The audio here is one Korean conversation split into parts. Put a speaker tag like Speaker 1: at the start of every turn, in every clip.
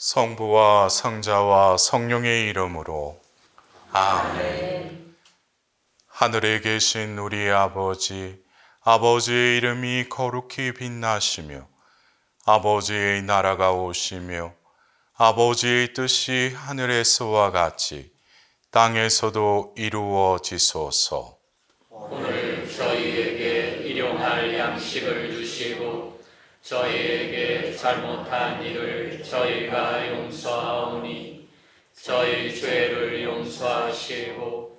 Speaker 1: 성부와 성자와 성령의 이름으로
Speaker 2: 아멘.
Speaker 1: 하늘에 계신 우리 아버지, 아버지의 이름이 거룩히 빛나시며 아버지의 나라가 오시며 아버지의 뜻이 하늘에서와 같이 땅에서도 이루어지소서.
Speaker 2: 오늘 저희에게 일용할 양식을 주시고 저희에게 잘못한 일을 저희가 용서하오니 저희 죄를 용서하시고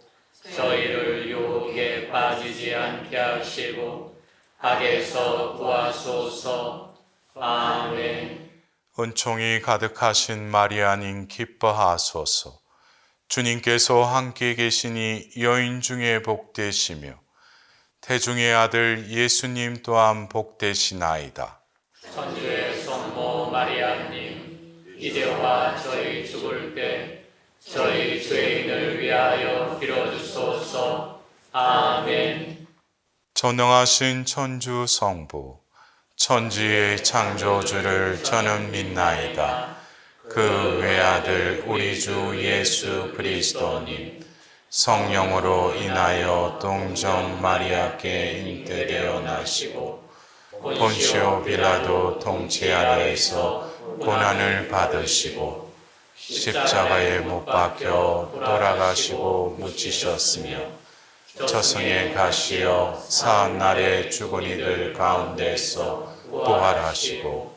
Speaker 2: 저희를 유혹에 빠지지 않게 하시고 악에서 구하소서. 아멘.
Speaker 1: 은총이 가득하신 마리아님 기뻐하소서. 주님께서 함께 계시니 여인 중에 복되시며 태중의 아들 예수님 또한 복되시나이다.
Speaker 2: 천주의 성모 마리아님, 이제와 저희 죽을 때 저희 죄인을 위하여 빌어주소서. 아멘.
Speaker 1: 전능하신 천주 성부, 천지의 창조주를 저는 믿나이다. 그 외아들 우리 주 예수 그리스도님, 성령으로 인하여 동정 마리아께 잉태되어 나시고 본시오 빌라도 통치 아래에서 고난을 받으시고 십자가에 못 박혀 돌아가시고 묻히셨으며 저승에 가시어 사한날에 죽은 이들 가운데서 부활하시고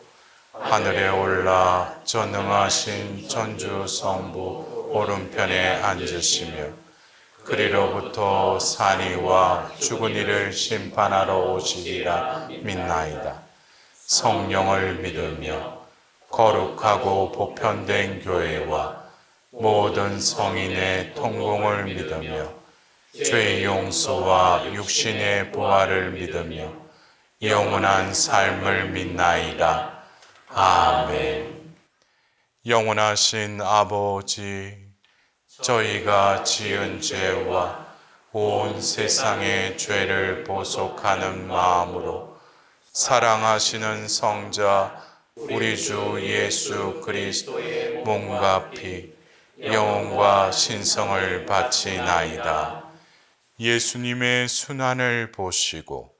Speaker 1: 하늘에 올라 전능하신 천주 성부 오른편에 앉으시며 그리로부터 산이와 죽은 이를 심판하러 오시리라 믿나이다. 성령을 믿으며 거룩하고 보편된 교회와 모든 성인의 통공을 믿으며 죄의 용서와 육신의 부활을 믿으며 영원한 삶을 믿나이다. 아멘. 영원하신 아버지, 저희가 지은 죄와 온 세상의 죄를 보속하는 마음으로 사랑하시는 성자 우리 주 예수 그리스도의 몸과 피, 영혼과 신성을 바치나이다. 예수님의 순환을 보시고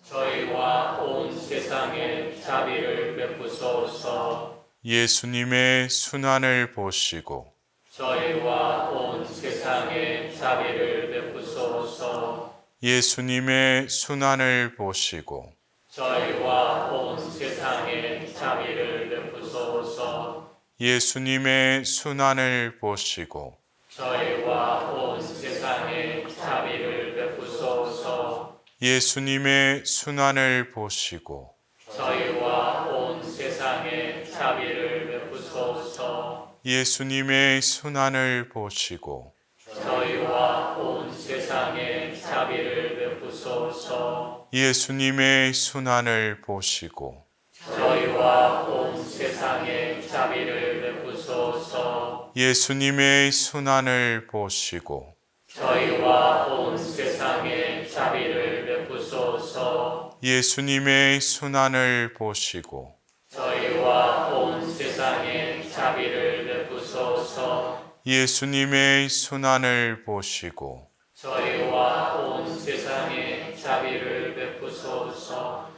Speaker 2: 저희와 온 세상에 자비를 베푸소서.
Speaker 1: 예수님의 순환을 보시고
Speaker 2: 저희와 온 세상에 자비를 베푸소서.
Speaker 1: 예수님의 순환을 보시고
Speaker 2: 저희와 온 세상에 자비를 베푸소서.
Speaker 1: 예수님의 순환을 보시고
Speaker 2: 저희와 온 세상에 자비를 베푸소서.
Speaker 1: 예수님의 순환을 보시고
Speaker 2: 저희와 온 세상에 자비를 베푸소서.
Speaker 1: 예수님의 순환을 보시고
Speaker 2: 저희와 온 세상에 자비를 베푸소서.
Speaker 1: 예수님의 순환을 보시고
Speaker 2: 저희와 온 세상에 자비를 베푸소서.
Speaker 1: 예수님의 순환을 보시고
Speaker 2: 저희와 온 세상에 자비를 베푸소서.
Speaker 1: 예수님의 순환을 보시고
Speaker 2: 저희와 온 세상에 자비를 베푸소서.
Speaker 1: 예수님의 순환을 보시고
Speaker 2: 저희와 온 세상에 자비를 베푸소서.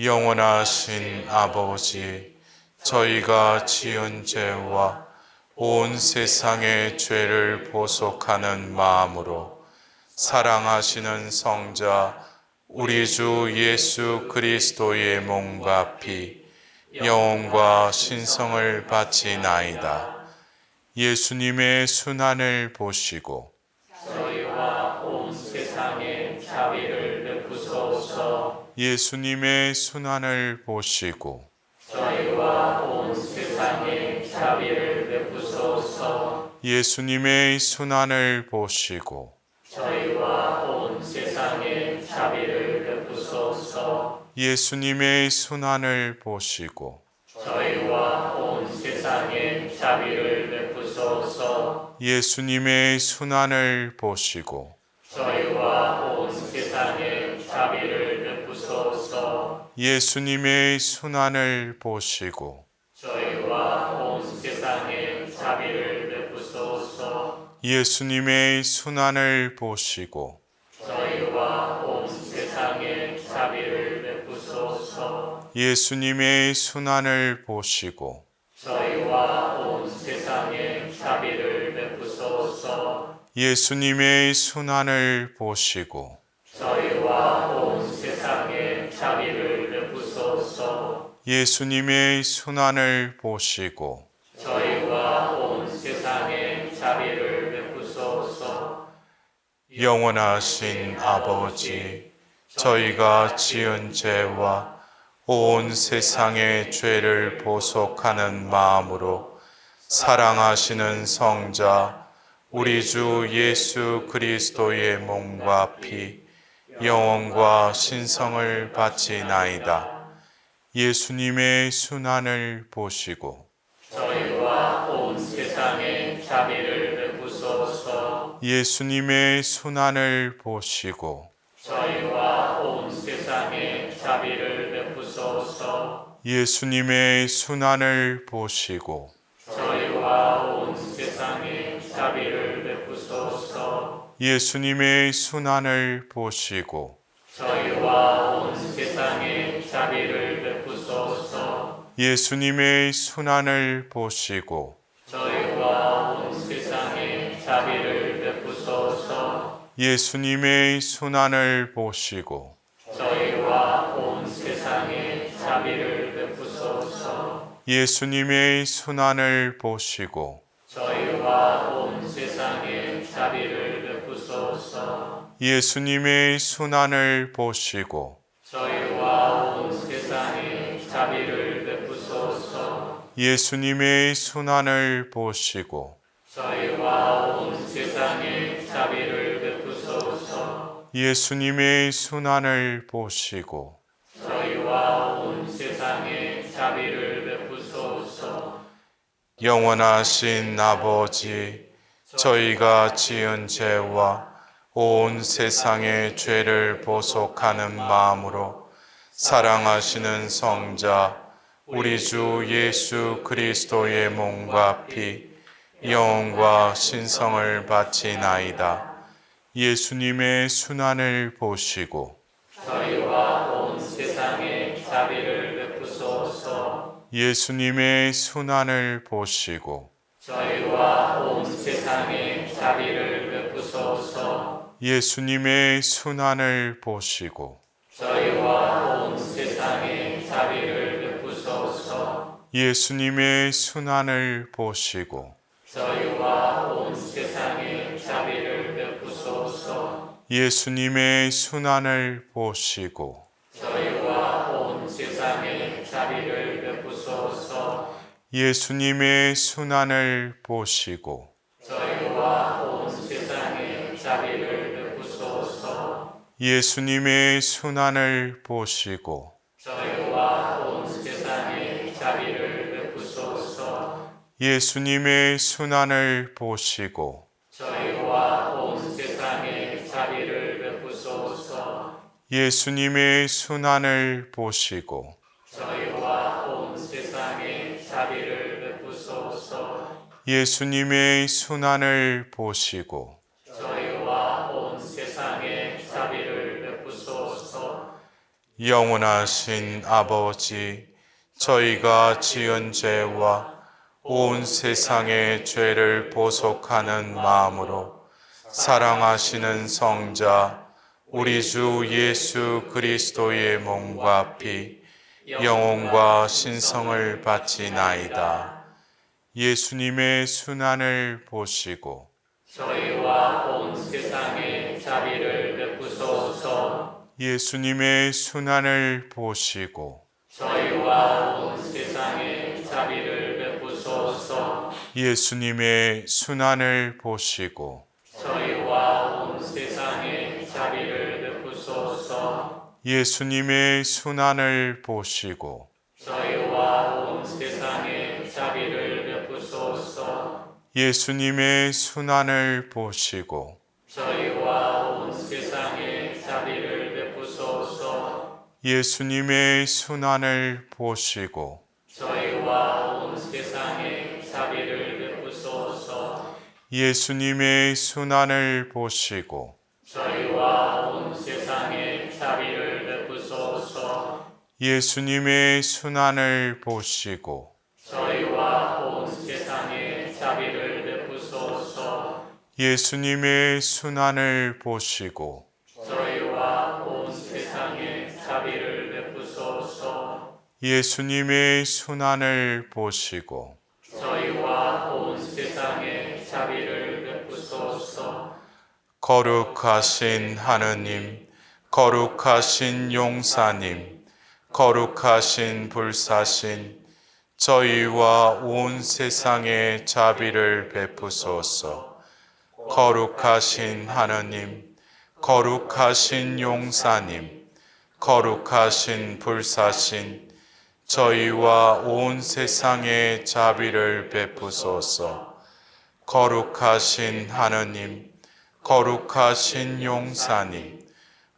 Speaker 1: 영원하신 아버지, 저희가 지은 죄와 온 세상의 죄를 보속하는 마음으로 사랑하시는 성자 우리 주 예수 그리스도의 몸과 피, 영혼과 신성을 바치나이다. 예수님의 순환을 보시고
Speaker 2: 저희와 온 세상에 자비를 베푸소서.
Speaker 1: 예수님의 순환을 보시고
Speaker 2: 저희와 온 세상에 자비를 베푸소서.
Speaker 1: 예수님의 순환을 보시고
Speaker 2: 저희와 온 세상에 자비를 베푸소서.
Speaker 1: 예수님의 순환을 보시고
Speaker 2: 저희와 온 세상에 자비를 베푸소서.
Speaker 1: 예수님의 순환을 보시고
Speaker 2: 저희와 온 세상에 자비를 베푸소서.
Speaker 1: 예수님의 순환을 보시고
Speaker 2: 저희와 온 세상에
Speaker 1: 예수님의 순환을 보시고
Speaker 2: 저희와 온 세상에 자비를 베푸소서.
Speaker 1: 예수님의 순환을 보시고
Speaker 2: 저희와 온 세상에 자비를 베푸소서.
Speaker 1: 예수님의 순환을 보시고
Speaker 2: 저희와 온 세상에 자비를 베푸소서.
Speaker 1: 예수님의 순환을 보시고
Speaker 2: 저희와 온 세상에 자비를 베푸소서.
Speaker 1: 영원하신 아버지, 저희가 지은 죄와 온 세상의 죄를 보속하는 마음으로 사랑하시는 성자 우리 주 예수 그리스도의 몸과 피, 영혼과 신성을 바치나이다. 예수님의 순환을 보시고
Speaker 2: 저희와 온 세상에 자비를 베푸소서.
Speaker 1: 예수님의 순환을 보시고
Speaker 2: 저희와 온 세상에 자비를 베푸소서.
Speaker 1: 예수님의 순환을 보시고
Speaker 2: 저희와 온 세상에 자비를 베푸소서.
Speaker 1: 예수님의 순환을 보시고
Speaker 2: 저희와 온 세상에 자비를 베푸소서.
Speaker 1: 예수님의 순환을 보시고
Speaker 2: 저희와 온 세상에 자비를 베푸소서.
Speaker 1: 예수님의 순환을 보시고
Speaker 2: 저희와 온 세상에 자비를 베푸소서.
Speaker 1: 예수님의 순환을 보시고
Speaker 2: 저희와 온 세상에 자비를 베푸소서.
Speaker 1: 예수님의 순환을 보시고
Speaker 2: 저희와 온 세상에 자비를 베푸소서.
Speaker 1: 예수님의 순환을 보시고
Speaker 2: 저희와 온 세상에 자비를 베푸소서.
Speaker 1: 예수님의 순환을 보시고
Speaker 2: 저희와 온 세상에 자비를 베푸소서.
Speaker 1: 영원하신 아버지, 저희가 지은 죄와 온 세상의 죄를 보속하는 마음으로 사랑하시는 성자 우리 주 예수 그리스도의 몸과 피, 영혼과 신성을 바치나이다. 예수님의 순환을 보시고
Speaker 2: 저희와 온 세상에 자비를 베푸소서.
Speaker 1: 예수님의 순환을 보시고
Speaker 2: 저희와 온 세상에 자비를 베푸소서.
Speaker 1: 예수님의 순환을 보시고
Speaker 2: 저희와 온 세상에 자비를 베푸소서.
Speaker 1: 예수님의 순환을 보시고
Speaker 2: 저희와 온 세상에 자비를 베푸소서.
Speaker 1: 예수님의 순환을 보시고
Speaker 2: 저희와 온 세상에 자비를 베푸소서.
Speaker 1: 예수님의 순환을 보시고
Speaker 2: 저희와 온 세상에 자비를 베푸소서.
Speaker 1: 예수님의 순환을 보시고
Speaker 2: 저희와 온 세상에 자비를 베푸소서.
Speaker 1: 예수님의 순환을 보시고
Speaker 2: 저희와 온 세상에 자비를 베푸소서.
Speaker 1: 예수님의 순환을 보시고
Speaker 2: 저희와 온 세상에 자비를 베푸소서.
Speaker 1: 예수님의 순환을 보시고
Speaker 2: 저희와 온 세상에 자비를 베푸소서.
Speaker 1: 영원하신 아버지, 저희가 지은 죄와 온 세상의 죄를 보속하는 마음으로 사랑하시는 성자 우리 주 예수 그리스도의 몸과 피, 영혼과 신성을 바치나이다. 예수님의 순환을 보시고
Speaker 2: 저희와 온 세상에 자비를 베푸소서.
Speaker 1: 예수님의 순환을 보시고
Speaker 2: 저희와 온 세상에 자비를 베푸소서.
Speaker 1: 예수님의 순환을 보시고
Speaker 2: 저희와 온 세상에 자비를 베푸소서.
Speaker 1: 예수님의 순환을 보시고
Speaker 2: 저희와 온 세상에 자비를 베푸소서.
Speaker 1: 예수님의 순환을 보시고
Speaker 2: 저희와 온 세상에 자비를 베푸소서.
Speaker 1: 예수님의 순환을 보시고
Speaker 2: 저희와 온 세상에 자비를 베푸소서.
Speaker 1: 예수님의 순환을 보시고
Speaker 2: 저희와 온 세상에 자비를 베푸소서.
Speaker 1: 예수님의 순환을 보시고
Speaker 2: 저희와 온 세상에 자비를 베푸소서.
Speaker 1: 예수님의 순환을 보시고
Speaker 2: 저희와 온 세상에 자비를 베푸소서.
Speaker 1: 예수님의 순환을 보시고
Speaker 2: 저희와 온 세상에 자비를 베푸소서.
Speaker 1: 거룩하신 하느님, 거룩하신 용사님, 거룩하신 불사신, 저희와 온 세상에 자비를 베푸소서. 거룩하신 하느님, 거룩하신 용사님, 거룩하신 불사신, 저희와 온 세상에 자비를 베푸소서. 거룩하신 하느님, 거룩하신 용사님,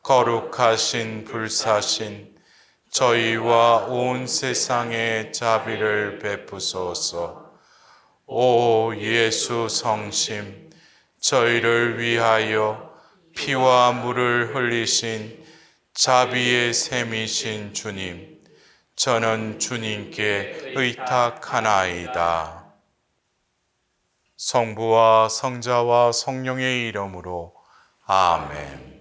Speaker 1: 거룩하신 불사신, 저희와 온 세상에 자비를 베푸소서. 오 예수 성심, 저희를 위하여 피와 물을 흘리신 자비의 샘이신 주님, 저는 주님께 의탁하나이다. 성부와 성자와 성령의 이름으로 아멘.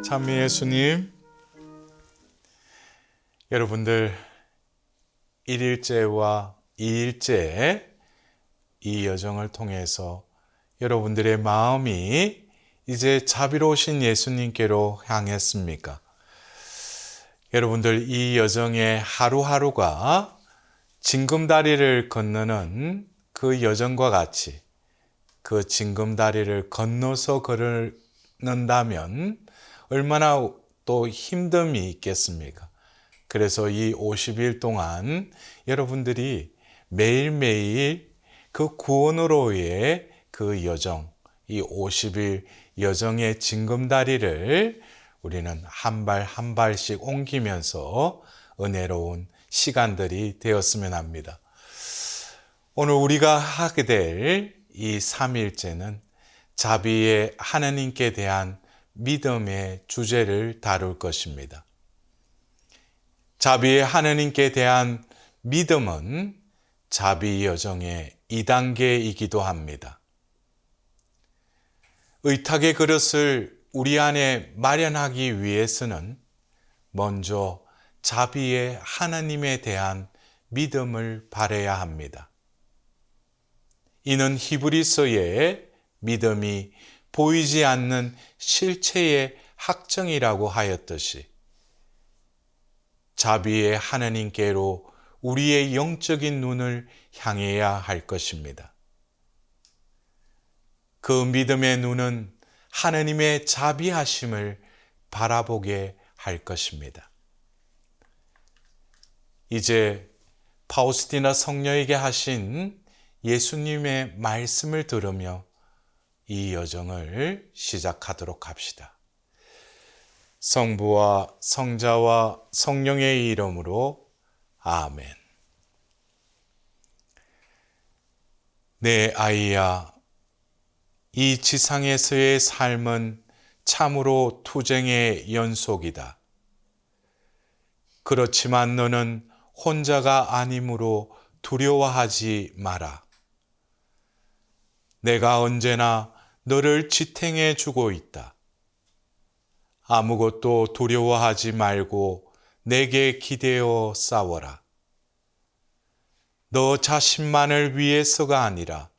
Speaker 1: 참미 예수님, 여러분들 1일째와 2일째 이 여정을 통해서 여러분들의 마음이 이제 자비로우신 예수님께로 향했습니까? 여러분들 이 여정의 하루하루가 징검다리를 건너는 그 여정과 같이 그 징검다리를 건너서 걸는다면 얼마나 또 힘듦이 있겠습니까? 그래서 이 50일 동안 여러분들이 매일매일 그 구원으로의 그 여정, 이 50일 여정의 징검다리를 우리는 한 발 한 발씩 옮기면서 은혜로운 시간들이 되었으면 합니다. 오늘 우리가 하게 될 이 3일째는 자비의 하나님께 대한 믿음의 주제를 다룰 것입니다. 자비의 하나님께 대한 믿음은 자비 여정의 2단계이기도 합니다. 의탁의 그릇을 우리 안에 마련하기 위해서는 먼저 자비의 하나님에 대한 믿음을 바라야 합니다. 이는 히브리서의 믿음이 보이지 않는 실체의 확증이라고 하였듯이 자비의 하나님께로 우리의 영적인 눈을 향해야 할 것입니다. 그 믿음의 눈은 하나님의 자비하심을 바라보게 할 것입니다. 이제 파우스티나 성녀에게 하신 예수님의 말씀을 들으며 이 여정을 시작하도록 합시다. 성부와 성자와 성령의 이름으로 아멘. 내 아이야, 이 지상에서의 삶은 참으로 투쟁의 연속이다. 그렇지만 너는 혼자가 아니므로 두려워하지 마라. 내가 언제나 너를 지탱해 주고 있다. 아무것도 두려워하지 말고 내게 기대어 싸워라. 너 자신만을 위해서가 아니라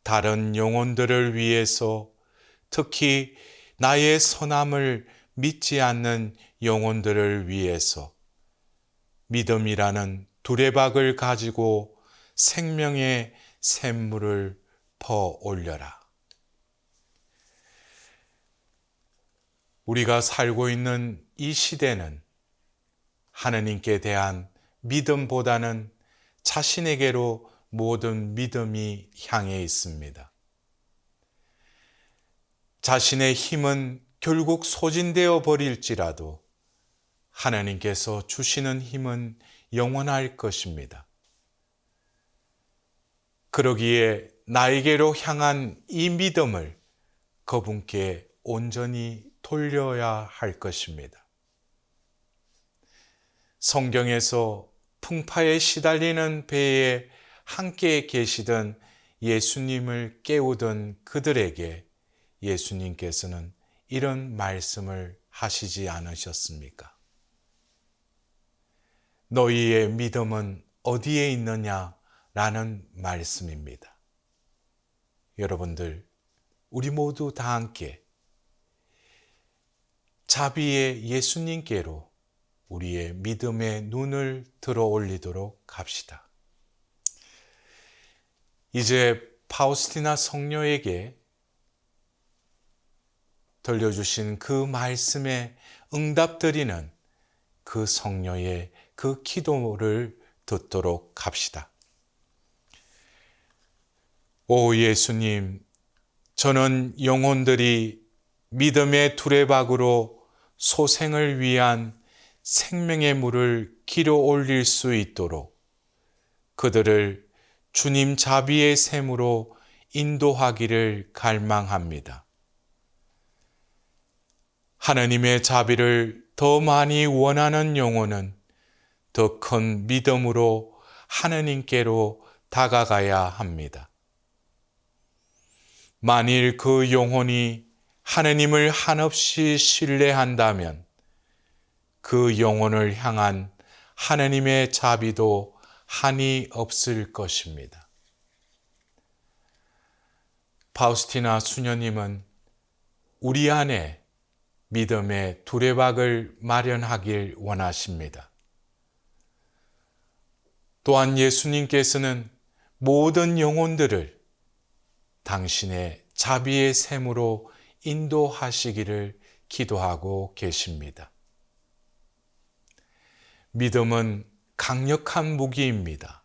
Speaker 1: 다른 영혼들을 위해서, 특히 나의 선함을 믿지 않는 영혼들을 위해서 믿음이라는 두레박을 가지고 생명의 샘물을 퍼 올려라. 우리가 살고 있는 이 시대는 하나님께 대한 믿음보다는 자신에게로 모든 믿음이 향해 있습니다. 자신의 힘은 결국 소진되어 버릴지라도 하나님께서 주시는 힘은 영원할 것입니다. 그러기에 나에게로 향한 이 믿음을 그분께 온전히 돌려야 할 것입니다. 성경에서 풍파에 시달리는 배에 함께 계시던 예수님을 깨우던 그들에게 예수님께서는 이런 말씀을 하시지 않으셨습니까? 너희의 믿음은 어디에 있느냐라는 말씀입니다. 여러분들, 우리 모두 다 함께 자비의 예수님께로 우리의 믿음의 눈을 들어 올리도록 합시다. 이제 파우스티나 성녀에게 들려주신 그 말씀에 응답드리는 그 성녀의 그 기도를 듣도록 합시다. 오 예수님, 저는 영혼들이 믿음의 두레박으로 소생을 위한 생명의 물을 길어 올릴 수 있도록 그들을 주님 자비의 샘으로 인도하기를 갈망합니다. 하나님의 자비를 더 많이 원하는 영혼은 더 큰 믿음으로 하나님께로 다가가야 합니다. 만일 그 영혼이 하나님을 한없이 신뢰한다면 그 영혼을 향한 하나님의 자비도 한이 없을 것입니다. 파우스티나 수녀님은 우리 안에 믿음의 두레박을 마련하길 원하십니다. 또한 예수님께서는 모든 영혼들을 당신의 자비의 샘으로 인도하시기를 기도하고 계십니다. 믿음은 강력한 무기입니다.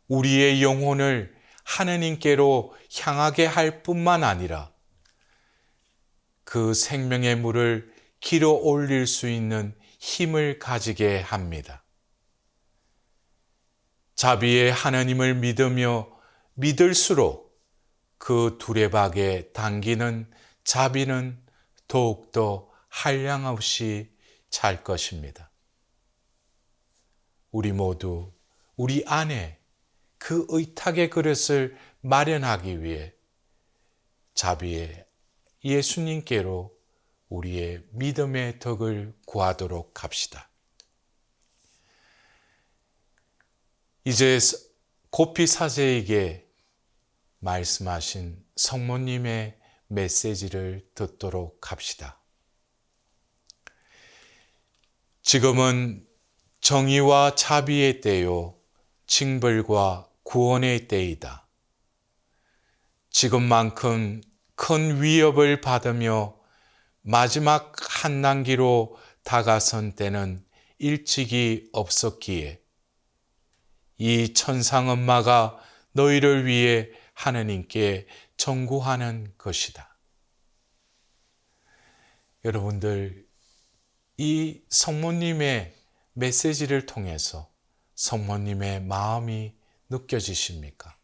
Speaker 1: 우리의 영혼을 하나님께로 향하게 할 뿐만 아니라 그 생명의 물을 길어 올릴 수 있는 힘을 가지게 합니다. 자비의 하나님을 믿으며 믿을수록 그 두레박에 당기는 자비는 더욱더 한량없이 찰 것입니다. 우리 모두 우리 안에 그 의탁의 그릇을 마련하기 위해 자비의 예수님께로 우리의 믿음의 덕을 구하도록 합시다. 이제 고피 사제에게 말씀하신 성모님의 메시지를 듣도록 합시다. 지금은 정의와 자비의 때요, 징벌과 구원의 때이다. 지금만큼 큰 위협을 받으며 마지막 한난기로 다가선 때는 일찍이 없었기에 이 천상엄마가 너희를 위해 하나님께 청구하는 것이다. 여러분들, 이 성모님의 메시지를 통해서 성모님의 마음이 느껴지십니까?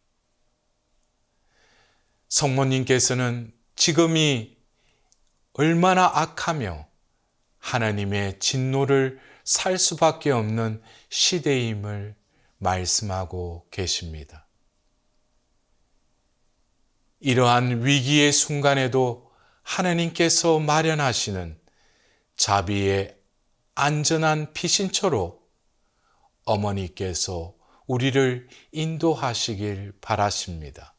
Speaker 1: 성모님께서는 지금이 얼마나 악하며 하나님의 진노를 살 수밖에 없는 시대임을 말씀하고 계십니다. 이러한 위기의 순간에도 하나님께서 마련하시는 자비의 안전한 피신처로 어머니께서 우리를 인도하시길 바라십니다.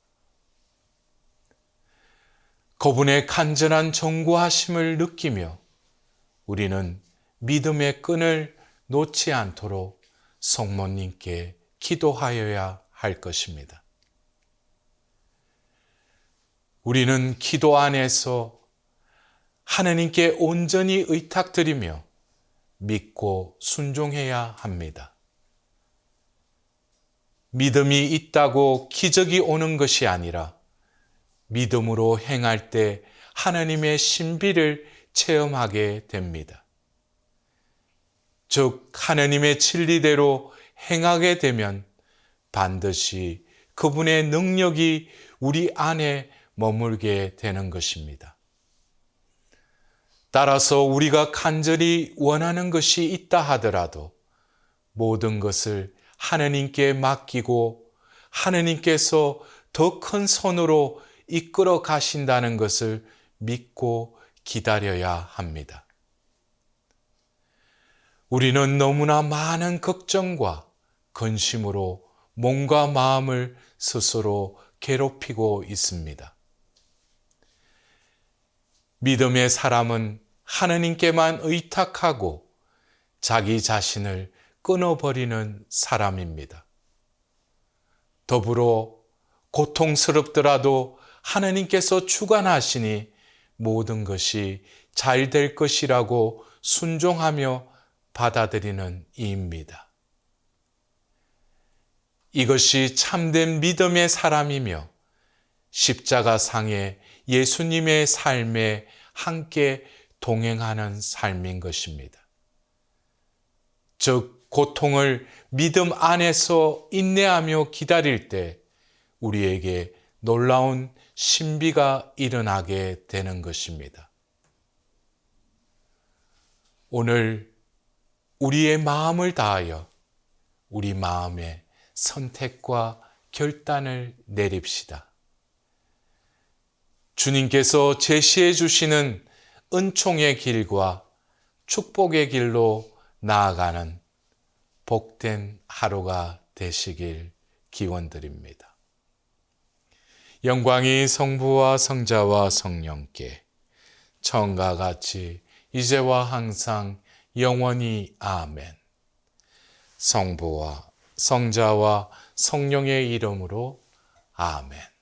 Speaker 1: 그분의 간절한 정구하심을 느끼며 우리는 믿음의 끈을 놓지 않도록 성모님께 기도하여야 할 것입니다. 우리는 기도 안에서 하나님께 온전히 의탁드리며 믿고 순종해야 합니다. 믿음이 있다고 기적이 오는 것이 아니라 믿음으로 행할 때 하나님의 신비를 체험하게 됩니다. 즉 하느님의 진리대로 행하게 되면 반드시 그분의 능력이 우리 안에 머물게 되는 것입니다. 따라서 우리가 간절히 원하는 것이 있다 하더라도 모든 것을 하느님께 맡기고 하느님께서 더 큰 손으로 이끌어 가신다는 것을 믿고 기다려야 합니다. 우리는 너무나 많은 걱정과 근심으로 몸과 마음을 스스로 괴롭히고 있습니다. 믿음의 사람은 하느님께만 의탁하고 자기 자신을 끊어버리는 사람입니다. 더불어 고통스럽더라도 하느님께서 주관하시니 모든 것이 잘 될 것이라고 순종하며 받아들이는 이입니다. 이것이 참된 믿음의 사람이며 십자가상의 예수님의 삶에 함께 동행하는 삶인 것입니다. 즉, 고통을 믿음 안에서 인내하며 기다릴 때 우리에게 놀라운 신비가 일어나게 되는 것입니다. 오늘 우리의 마음을 다하여 우리 마음에 선택과 결단을 내립시다. 주님께서 제시해 주시는 은총의 길과 축복의 길로 나아가는 복된 하루가 되시길 기원드립니다. 영광이 성부와 성자와 성령께 처음과 같이 이제와 항상 영원히 아멘. 성부와 성자와 성령의 이름으로 아멘.